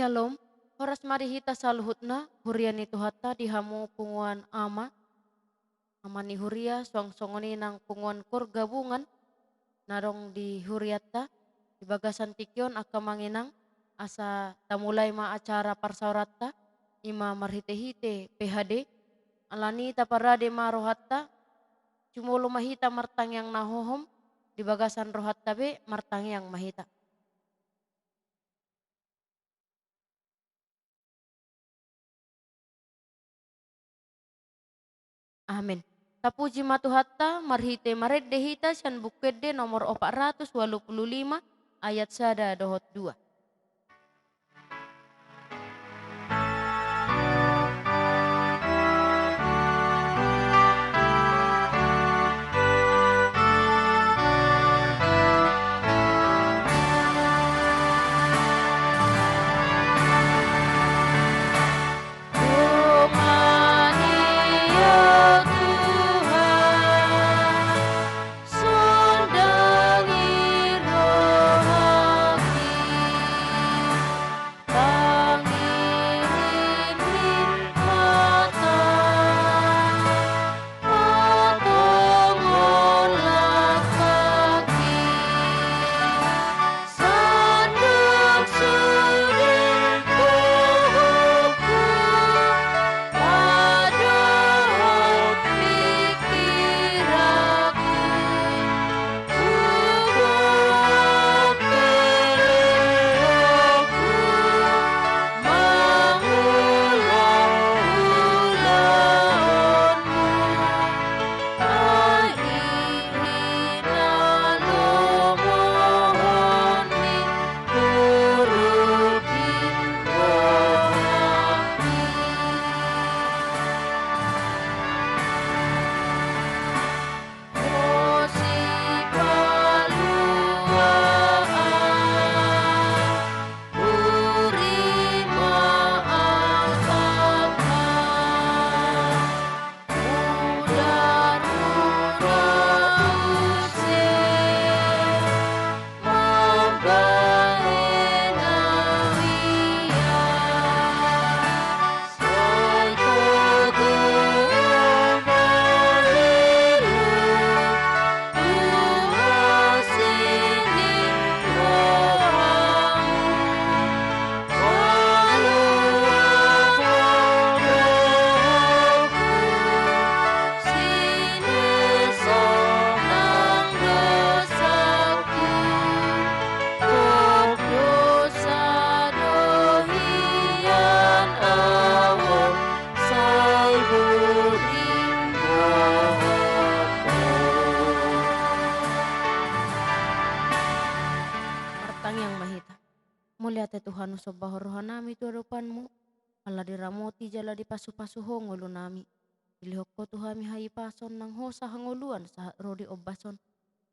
Shalom, horas marihita saluhutna, hurian itu hatta dihamu punguan amani huria song-songoni nang punguan kor gabungan, narong di huriatta, di bagasan tikyon aka manginang, asa tamulay ma acara parsawratta, ima marhite-hite PHD, alani taparade ma rohatta, cumulo mahita martang yang nahohom, di bagasan rohatta be martang yang mahita. Amin. Tapuji matuhatta marhite mareddehita syan bukedde nomor 485 ayat sada dohot 2. Tumani ya Tuhan, sondangi rohani, pangirin hikmatan, patongolah kaki, sandang sudin tubuhku, padahal pikiranku, tubuh peleku, mengulang-ulangmu, aihina lomohoni, turutin rohani. Osi paluaan, urima angkapan, mudan-mudan usir, mambaen awian, soikoku malilu, Tuhan sini rohamu, walau bodohku, sini senang dosaku, tok dosa dohian awon, sai burim Martang yang mahita. Mulia te Tuhan usabah rohanami tu hadapanmu. Allah diramoti jala di pasu-pasu hongolu nami. Ilihokko Tuhami hai pason nang hosa hangoluan sahat rodi obason.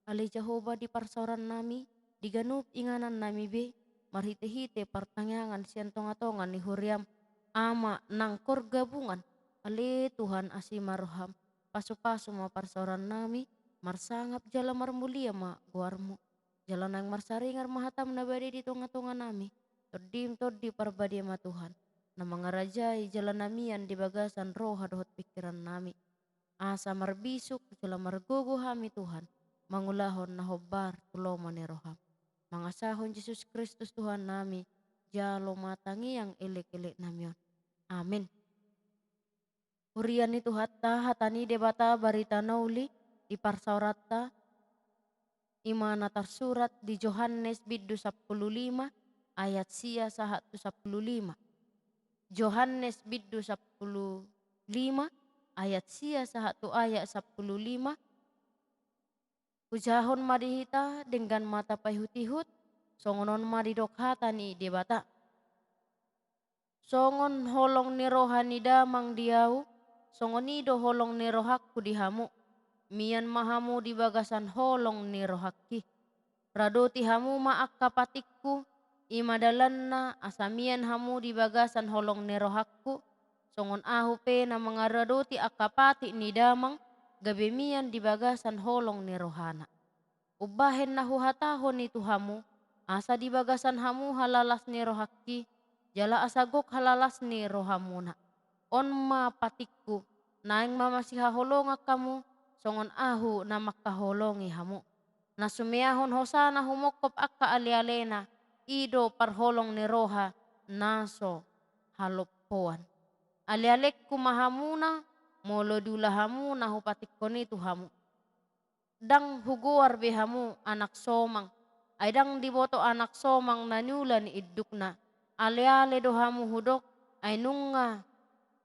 Ali Jehovah di parsauran nami, diganup inganan nami be, marhite-hite partangyangan sian tonga-tongan ni huriam, ama nang kor gabungan. Ali Tuhan asimaroham, pasu-pasu ma parsauran nami, marsangap jala marmulia ma guarmu. Jalan nang marsaringar mahatam nabadi di tonga-tonga nami, toddi parbadia ma Tuhan. Na mangarajai jalan namian di bagasan roh hadohot pikiran nami. Asa marbisuk jala margogo hami Tuhan. Mangulahon na hobbar tuloman ni roham. Mangasahon Yesus Kristus Tuhan nami. Jalo matangi yang elek-elek namion. Amin. Hurian itu hatta hatani debata barita nauli di parsauratta imana tersurat di Yohanes biddu 15 ayat sia sahatu 15. Yohanes biddu 15 ayat sia sahatu ayat 15. Ujahon madihita dengan mata pahutihut, songonon madidok hatani debata. Songon holong ni rohani damang diau, songonido holong ni rohakku dihamu. Mian mahamu di bagasan holong ni rohakki. Radoti hamu maakka patikku, imadalanna asamian hamu di bagasan holong ni rohakku. Songon ahu pe na mangaradoti akapati ni damang, gabemian di bagasan holong ni rohana. Ubahen na huhatahon itu hamu, asa di bagasan hamu halalas ni rohakki, Jala asagok halalas ni rohamuna. On ma patikku, naing mamasi haholonga kamu, songon ahu na makaholongi hamu. Na sumiyahon hosana humokop akka ali-alena, ido parholong ni roha, naso halopoan. Ali-alek kumahamuna, molo dula hamu na hupatikon itu hamu. Dang huguar behamu anak somang, ay dang diboto anak somang na nyulan idukna. Ale-ale dohamu hudok, ay nunga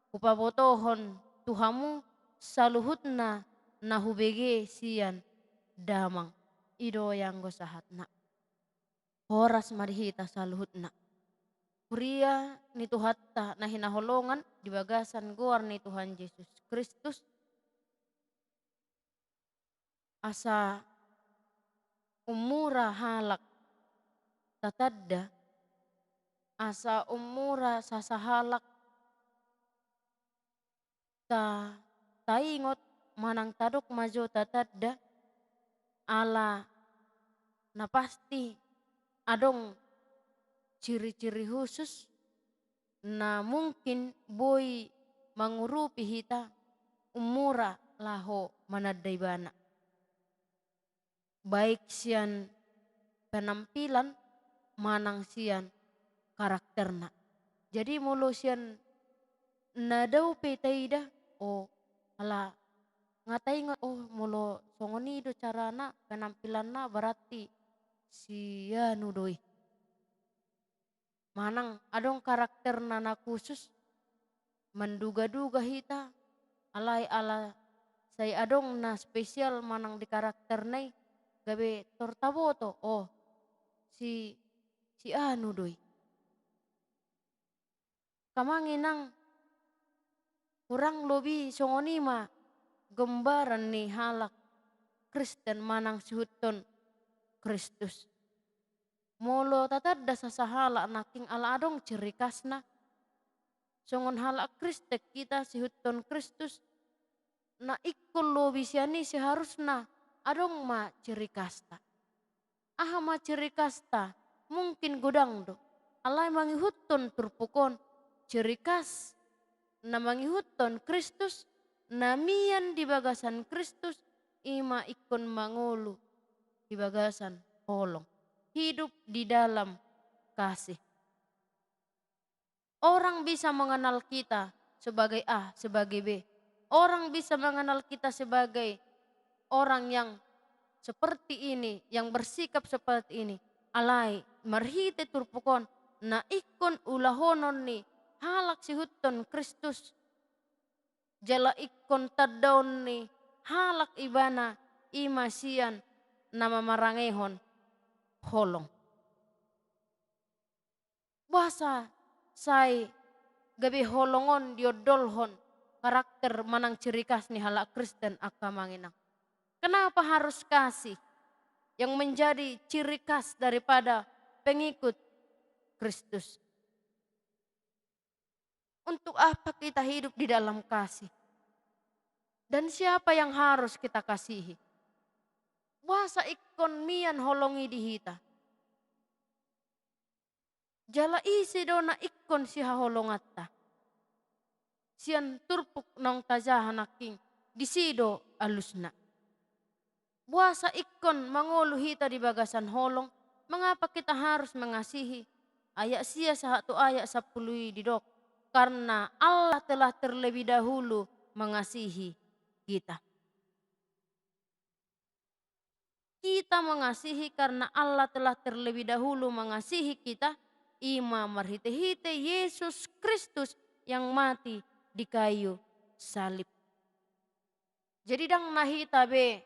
upabotohon tuhamu saluhutna na hubege sian damang. Ido yang gosahatna. Horas marihita saluhutna. Kuria ni Tuhatta na hinaholongan di bagasan guar ni Tuhan Yesus Kristus. Asa umura halak tatadda, asa umura sasahalak ta taingot manang tadok majo tatadda, ala na pasti adong ciri-ciri khusus na mungkin boy mangurupi hita umura laho manadday bana. Baik sian penampilan manang sian karakterna. Jadi molo sian nadau petaida oh ala ngatai oh molo songonido carana penampilanna berarti sianu doi. Manang adong karakterna na khusus menduga-duga hita alai ala saya adong na spesial manang di karakter nai gabe tortaboto oh si anu doi. Kamanginang kurang lebih songonima gambaran ni halak Kristen manang sihuton Kristus. Molo tatadda sasahala naking ala adong ciri khasna. Songon halak Kristen kita sihuton Kristus na ikkol lobi siani seharusna adong ma ciri khasna. Aha ma ciri khasna mungkin godang do. Alai mangihutton turpukon ciri khas na mangihutton Kristus na mian di bagasan Kristus ima ikon mangolu di bagasan holong. Hidup di dalam kasih. Orang bisa mengenal kita sebagai A, sebagai B. Orang bisa mengenal kita sebagai orang yang seperti ini, yang bersikap seperti ini. Alai marhite turpukon na ikon ulahonon ni halak sihuton Kristus. Jala ikon tadaon ni halak ibana imasian nama marangehon holong. Basa sai gabi holongon diodolhon karakter manang ciri khas ni halak Kristen akka manginang. Kenapa harus kasih yang menjadi ciri khas daripada pengikut Kristus? Untuk apa kita hidup di dalam kasih? Dan siapa yang harus kita kasihi? Wasa ikon mian holongi dihita. Jala isi dona ikon si haholongatta. Sian turpuk nong tajahanaking disido alusna. Buasa ikon mangolu hita di bagasan holong. Mengapa kita harus mengasihi? Ayat sia satu ayat 10 didok. Karena Allah telah terlebih dahulu mengasihi kita. Kita mengasihi karena Allah telah terlebih dahulu mengasihi kita. Ima marhite-hite Yesus Kristus yang mati di kayu salib. Jadi dang nahita be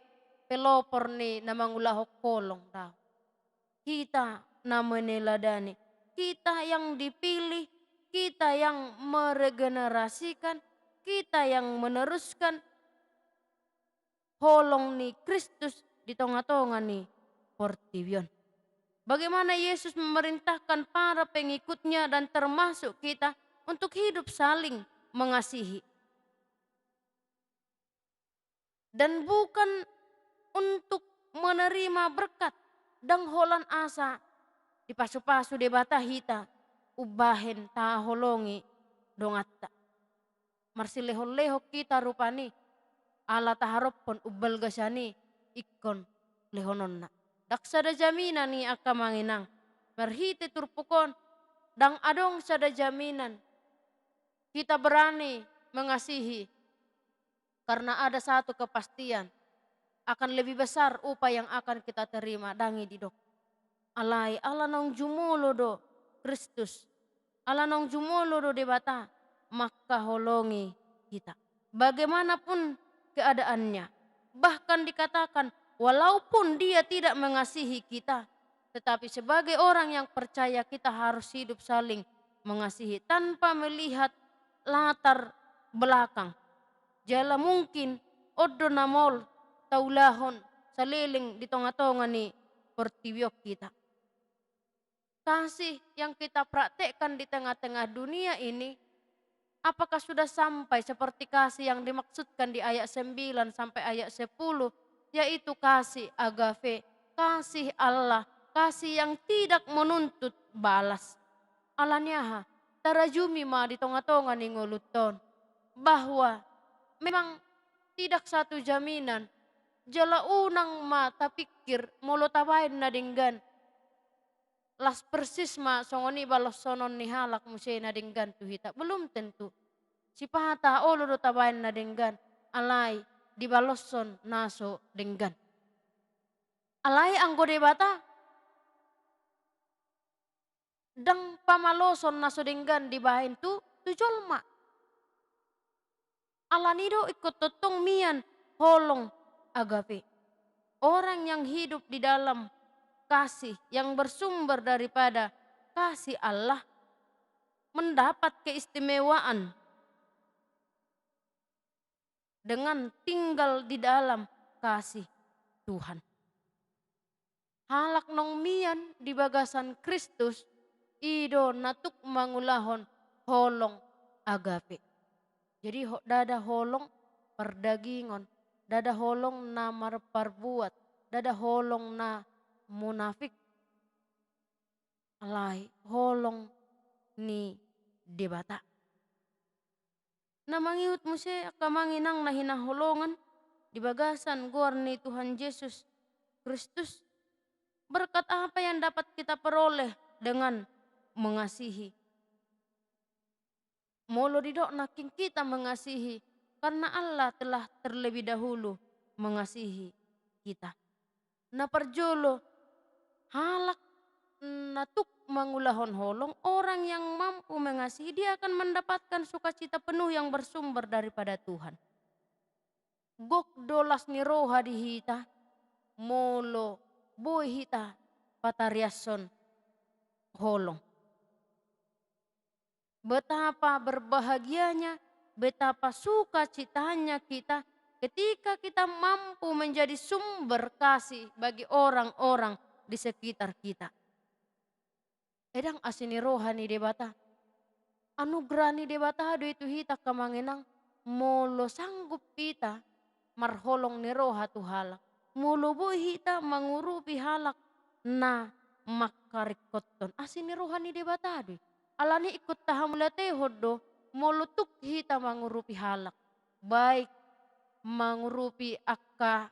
pelopor ni na mangulahok kolong tau. Kita na meneladani. Kita yang dipilih, kita yang meregenerasikan, kita yang meneruskan holong ni Kristus di tonga-tonga ni Portivion. Bagaimana Yesus memerintahkan para pengikutnya dan termasuk kita untuk hidup saling mengasihi. Dan bukan untuk menerima berkat dan holan asa di pasu-pasu debata hita. ubahen ta holongi dongatta. Marsileho-leho kita rupani ala taharopon ubbal gasani ikkon lehononna. Daksada jaminan ni akka manginang. Marhite turpukon dang adong sada jaminan kita berani mengasihi karena ada satu kepastian akan lebih besar upah yang akan kita terima dangi didok. Alai ala nong jumulo do Kristus. Ala nong jumulo do debata maka holongi kita. Bagaimanapun keadaannya. Bahkan dikatakan walaupun dia tidak mengasihi kita. Tetapi sebagai orang yang percaya kita harus hidup saling mengasihi. Tanpa melihat latar belakang. Jala mungkin odo namol taulahon saliling di tonga-tonga ni pertiwiok kita. Kasih yang kita praktekkan di tengah-tengah dunia ini, apakah sudah sampai seperti kasih yang dimaksudkan di ayat 9 sampai ayat 10, yaitu kasih agape, kasih Allah, kasih yang tidak menuntut balas. Alanya tarajumi ma di tonga-tonga ni nguluton, bahwa memang tidak satu jaminan, jala unang ma tapikir molo tabain na dinggan, las persis ma songoni balos sonon ni halak musay na dinggan tuhita. Belum tentu. Si pahata olo do tabayan na dinggan. Alay di balosson naso dinggan. Alay ang godebata. Dang pamaloson naso dinggan di bahin tu jolma. Alanido ikut totong mian holong agape. Orang yang hidup di dalam kasih yang bersumber daripada kasih Allah mendapat keistimewaan dengan tinggal di dalam kasih Tuhan. Halak nong mian di bagasan Kristus ido natuk mangulahon holong agape. Jadi dada holong perdagingon, dada holong na marparbuat, dada holong na munafik. Alai holong ni debata. Na mangiut mo siya kamanginang na hinaholongan di bagasan guar ni Tuhan Yesus Kristus. Berkat apa yang dapat kita peroleh dengan mengasihi. Molo didok naking kita mengasihi karena Allah telah terlebih dahulu mengasihi kita. Na perjolo halak natuk mangulahon holong, orang yang mampu mengasihi dia akan mendapatkan sukacita penuh yang bersumber daripada Tuhan. Gok dolas ni roha di hita, molo boy hita patariason holong. Betapa berbahagianya, betapa sukacitanya kita ketika kita mampu menjadi sumber kasih bagi orang-orang di sekitar kita. Edang asini rohani debata. Anugerah ni debata ado itu hita kamanginang. Molo sanggup kita marholong ni roha tu halak. Molo boy hita mangurupi halak na makarikoton. Asini rohani debata ado. Alani ikut tahamulate hodo. Molo tuk hita mangurupi halak. Baik mangurupi akka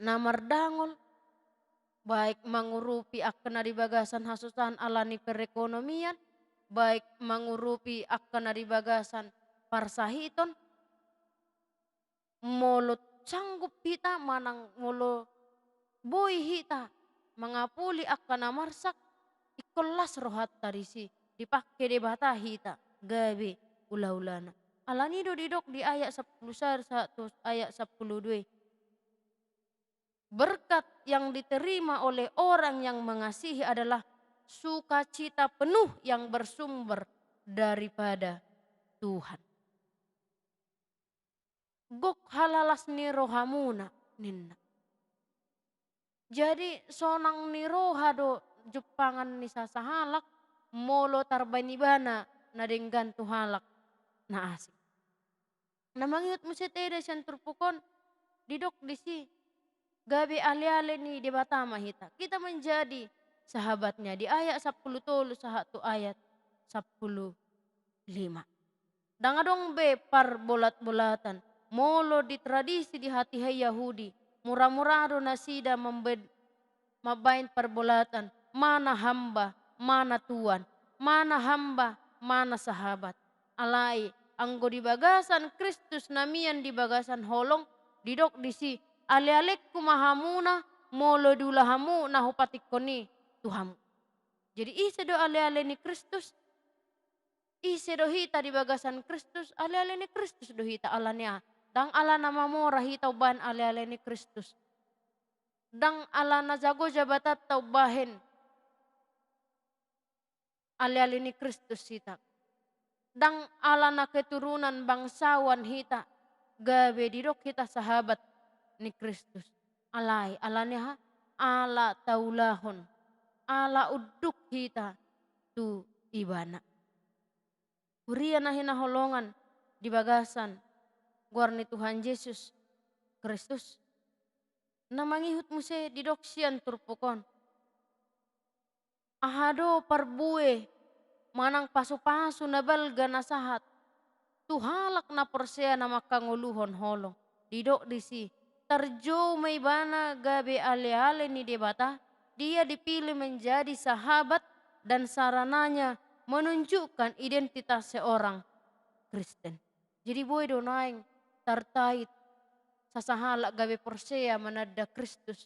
namardangol. Baik mangurupi akan dari bagasan hasusan alani perekonomian, baik mangurupi akan dari bagasan parsahiton, molo sanggup hita manang molo boy hita mengapuli akan amarsak ikolas rohat tarisi dipakai debata hita gabe ula-ulana. Alani do didok di ayat 10 1 ayat 10 berkat yang diterima oleh orang yang mengasihi adalah sukacita penuh yang bersumber daripada Tuhan. Gok halalas ni rohamuna ninna. Jadi sonang ni roha do Jepangan ni sasahalak molo tarbanibana na denggan tu halak na asik. Na mangiut mo si Tede siyan turpukon didok disi. Gabi ale-ale ni debata mahita. Kita menjadi sahabatnya. Di ayat 10 satu ayat 15. Dangadong be par bolat-bolatan. Molo di tradisi di hati hai Yahudi. Murah-murah nasida mabain perbolatan. Mana hamba, mana tuan. Mana hamba, mana sahabat. Alai, anggo di bagasan Kristus namian di bagasan holong. Didok disi, ale-alek kumahamuna, molo dulahamu nahupatikoni Tuhamu. Jadi isa do ale-ale ni Kristus. Ise do hita di bagasan Kristus, ale-ale ni Kristus do hita alania. Dang ala nama mora hita uban ale-ale ni Kristus. Dang ala na jago jabatat tau bahen ale-ale ni Kristus hita. Dang ala na keturunan bangsawan hita, gabe didok hita sahabat ni Kristus. Alai, alania ha, ala taulahon, ala uduk hita tu ibana. Huria na hinaholongan di bagasan guarni Tuhan Yesus Kristus. Na mangihut mo se didoksian turpukon. Ahado parbue manang pasu-pasu na balga na sahat. Tuhalak na persea na makanguluhon holong. Didok disi. Tarjo may bana gabe ale-ale ni debata. Dia dipilih menjadi sahabat dan sarananya menunjukkan identitas seorang Kristen. Jadi boy do naing terkait sasahalak gawe persea manada Kristus.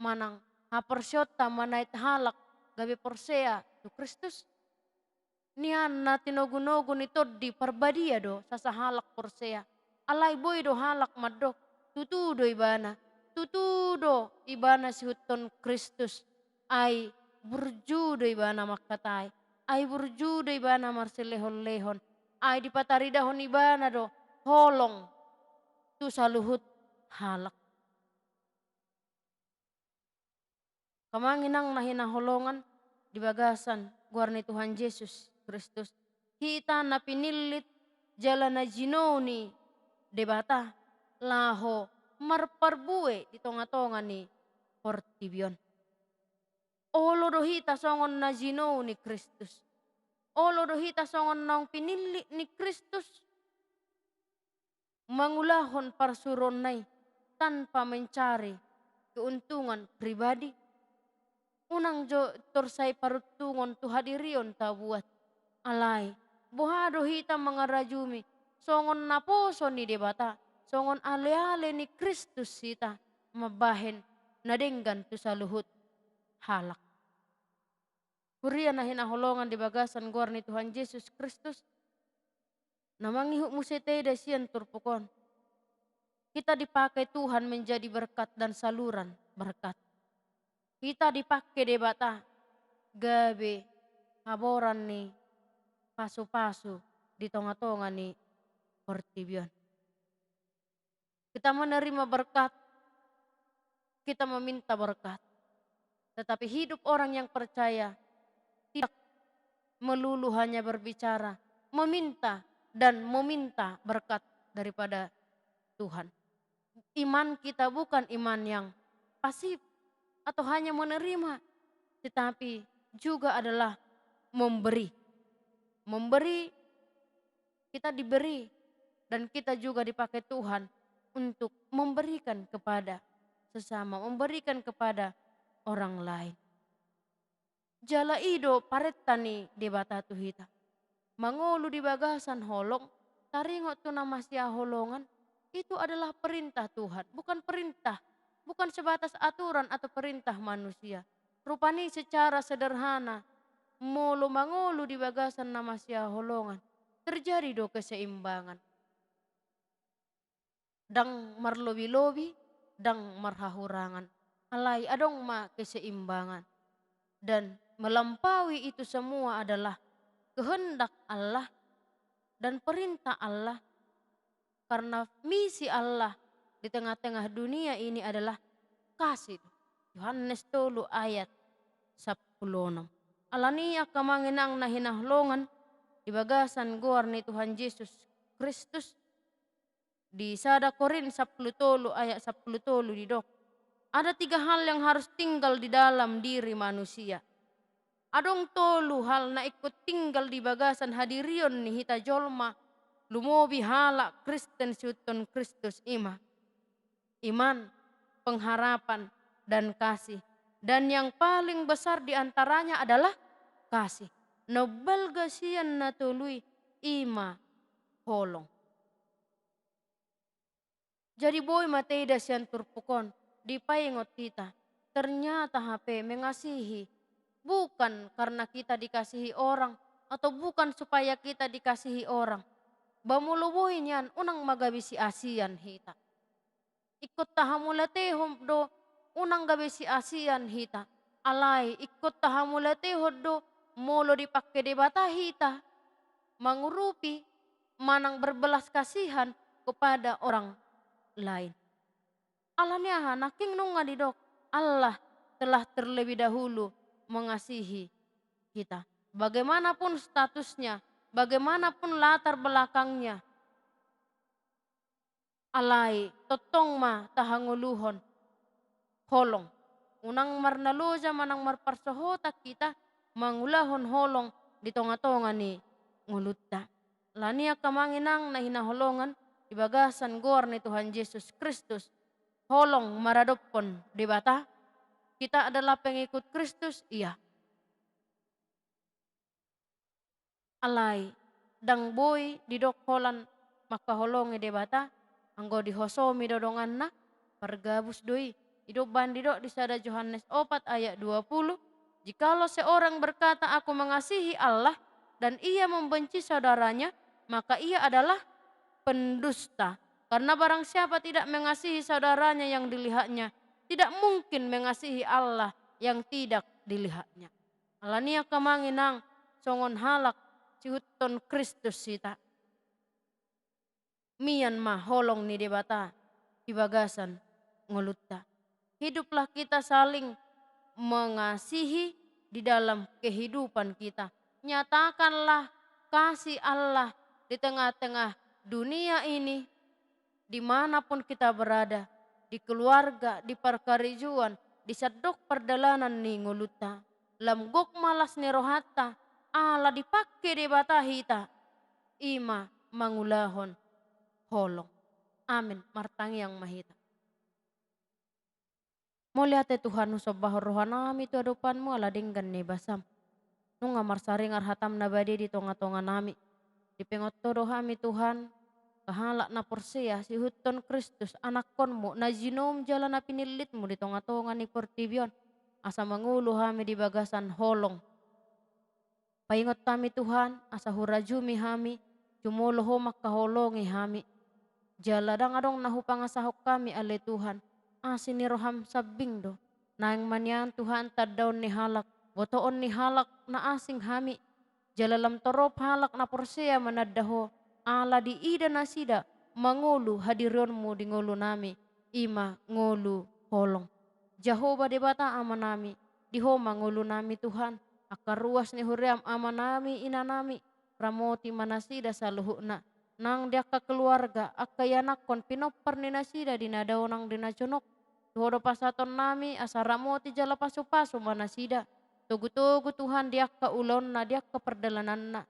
Manang hapersyota manait halak gawe persea tu Kristus. Nian na tinogunogo nito di parbadia do sasahalak persea. Alay boy do halak madok. Tutudo ibana. Tutudo ibana si huton Kristus. Ay burjudo ibana makatay. Ay burjudo ibana marsilehon-lehon. Ay dipataridahon ibana do holong tu saluhut halak. Kamanginang nahinaholongan di bagasan guarni Tuhan Yesus Kristus. Kita na pinilit jalan na jinoni debata laho marparbue di tonga-tonga ni Portibion. Olo dohita songon na jinoni Kristus. Olo dohita songon nang pinili ni Kristus. Mangulahon parsuron nai tanpa mencari keuntungan pribadi. Unang jo torsay parutungon tu hadirion ta buat alay. Bohado hita mangarajumi songon naposo ni debata. Songon ale-ale ni Kristus hita mabahen nadenggan tu saluhut halak. Huria na hinaholongan di bagasan guarni Tuhan Yesus Kristus. Namangihuk museteda sian turpukon. Kita dipakai Tuhan menjadi berkat dan saluran berkat. Kita dipakai debata gabe haboran ni pasu-pasu di tonga-tonga ni Portibion. Kita menerima berkat, kita meminta berkat. Tetapi hidup orang yang percaya tidak melulu hanya berbicara, meminta dan meminta berkat daripada Tuhan. Iman kita bukan iman yang pasif atau hanya menerima, tetapi juga adalah memberi. Memberi, kita diberi dan kita juga dipakai Tuhan untuk memberikan kepada sesama, memberikan kepada orang lain. Jala ido paretani debata tuhita. Mangolu di bagasan holong, taringot tu nama sia holongan, itu adalah perintah Tuhan, bukan perintah, bukan sebatas aturan atau perintah manusia. Rupani secara sederhana, mangolu di bagasan nama sia holongan, terjadi do keseimbangan. Dang marlobi-lobi, dang marhahurangan. Alai adong ma keseimbangan. Dan melampaui itu semua adalah kehendak Allah dan perintah Allah. Karena misi Allah di tengah-tengah dunia ini adalah kasih. Yohanes 3 ayat 16. Alania kamanginang nahinahlongan di bagasan guarni Tuhan Yesus Kristus. Di sada Korin 10 ayat 10 didok. Ada 3 hal yang harus tinggal di dalam diri manusia. Adong tolu hal na ikut tinggal di bagasan hadirion ni hita jolma. Lumobi hala Kristen syuton Kristus ima. Iman, pengharapan, dan kasih. Dan yang paling besar di antaranya adalah kasih. Nobel gasian na tului ima holong. Jadi boy mateda sian turpukon di paingot kita. Ternyata HP mengasihi bukan karena kita dikasihi orang atau bukan supaya kita dikasihi orang. Bamulo boy niyan unang magabisi asian hita. Ikut tahamulate do unang gabisi asian hita. Alay ikut tahamulate do molo dipakai debata hita. Mengurupi manang berbelas kasihan kepada orang lain. Alanya naking nunga didok. Allah telah terlebih dahulu mengasihi kita. Bagaimanapun statusnya, bagaimanapun latar belakangnya. Alay totong ma tahanguluhon holong. Unang marnaloja manang marparsohota kita mangulahon holong di tonga-tonga ni ngulutta. Lania kamanginang na hinaholongan ibagasan gor ni Tuhan Yesus Kristus. Holong maradopon di bata. Kita adalah pengikut Kristus, iya. Alay dang boy di dokholan makaholongi di bata. Anggo dihosomi dodongan na pargabus doi. Idok bandidok di sada Yohanes 4 ayat 20. Jikalau seorang berkata aku mengasihi Allah dan ia membenci saudaranya, maka ia adalah pendusta. Karena barang siapa tidak mengasihi saudaranya yang dilihatnya, tidak mungkin mengasihi Allah yang tidak dilihatnya. Alania kamanginang songon halak cihuton Kristus sita. Mian mah holong ni debata ibagasan ngulutta. Hiduplah kita saling mengasihi di dalam kehidupan kita. Nyatakanlah kasih Allah di tengah-tengah dunia ini, dimanapun kita berada, di keluarga, di perkarijuan, di sadok perdalanan ni nguluta. Lamgok malas ni rohata, ala dipakai di bata hita, ima mangulahon holong. Amin, martangi yang mahita. Moliate Tuhan usabahor rohanami tu adupanmu ala dinggan ni basam. Nunga marsaring arhatam nabadi di tonga-tonga nami. Di pengoto dohami Tuhan, kahalak na porsia si huton Kristus anak konmu na jinom jalan na pinilitmu di tonga-tonga ni portibion. Asa mangulu hami di bagasan holong. Paingot kami Tuhan, asa hurajumi hami, cumoloho makaholongi hami. Jaladang adong nahupangasahok kami ale Tuhan. Asin ni roham sabing do. Naing manyan Tuhan tadaon ni halak. Botoon ni halak na asing hami. Jalalam torop halak na porsia manadaho. Ala di ida na sida. Mangulu hadirionmu di ngulu nami. Ima ngulu holong. Jehovah di bata ama nami. Diho mangulu nami Tuhan. Akaruas ni huriam ama nami ina nami. Pramoti manasida saluhuna. Nang dia ke keluarga, akayanak kon pinopar ni nasida dinadaw nang dinaconok. Tuhodo pasaton nami asaramoti jala pasu-pasu manasida. Tugu-tugu Tuhan dia ke ulon na dia ke perdalanan na.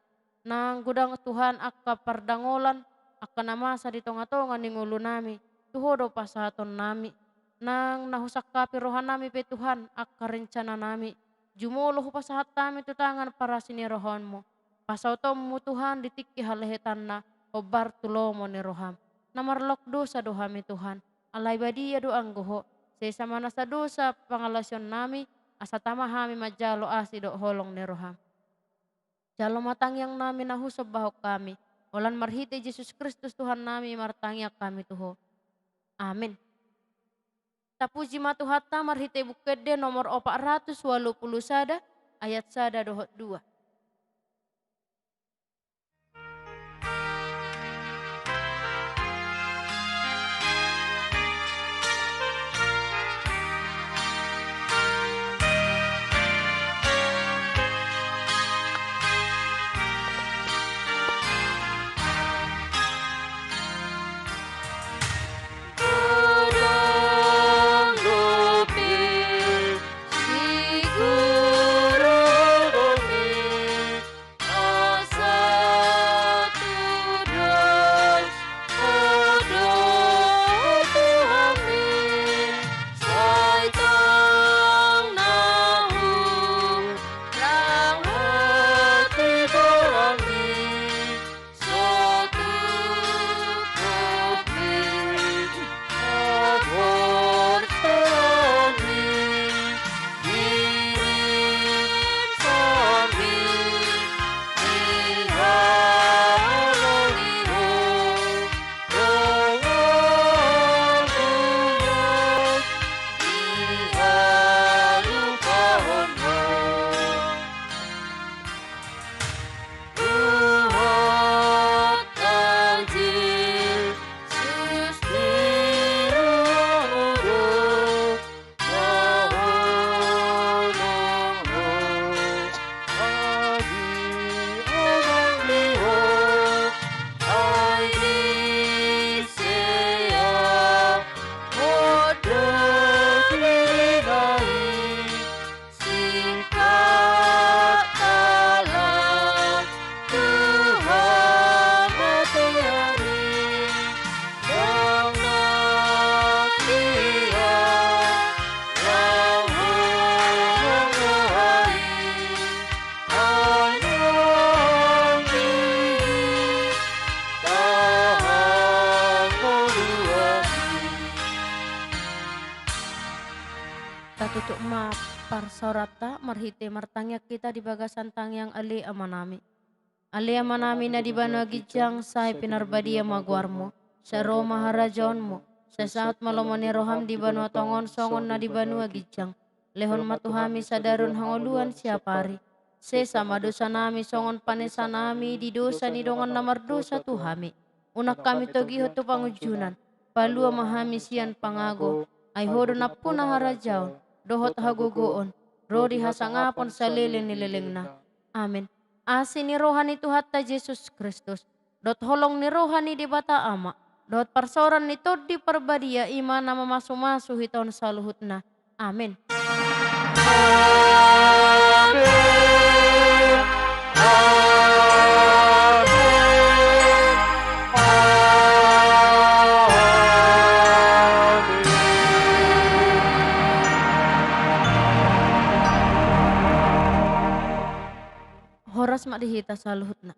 Nang gudang Tuhan akka pardangolan, akka namasa di tonga-tonga ni ngulu nami. Tuhodo pasaton nami. Nang nahusak kapi rohan nami pe Tuhan, akka rencana nami. Jumolo hu pasahat kami tutangan para sini rohanmu. Pasautomu Tuhan ditiki halehetan na. Obar tulomo ni roham. Namarlok dosa dohami Tuhan. Alay badia doang goho. Sesama nasa dosa pangalasyon nami. Asa tamahami majalo asi do holong ni roham. Jalo matang yang nami nahusob bahok kami. Walan marhiti Yesus Kristus Tuhan nami martangyak kami tuho. Amin. Tapuji matuhatta marhiti bukede nomor 480 sada ayat sada dohot 2. tutuk ma parsaurata marhite martangyak kita di bagasan tangyang ali amanami. Ali amanami na di banua gijang say pinarbadia maguarmo. Sa Roma harajonmo. Sa saat malomoni roham di banua tongon songon na di banua gijang. Lehon matuhami sa darun hangoluan siapari. Se sama dosa nami songon panesa nami di dosa ni dongan namar dosa tuhami. Unak kami togiho tu pangujunan. Palua mahami sian pangago. Ay hodo na puna harajaon. Dohot hagugoon. Rodi hasangapon sa lilin nililin na. Amin. Asi ni rohani Tuhan ta Yesus Kristus. Dot holong ni rohani di bata ama. Dot parsoran ni Tod di perbadia ima nama masu-masu hiton saluhutna. Amin. Horas mak dihita saluhutna.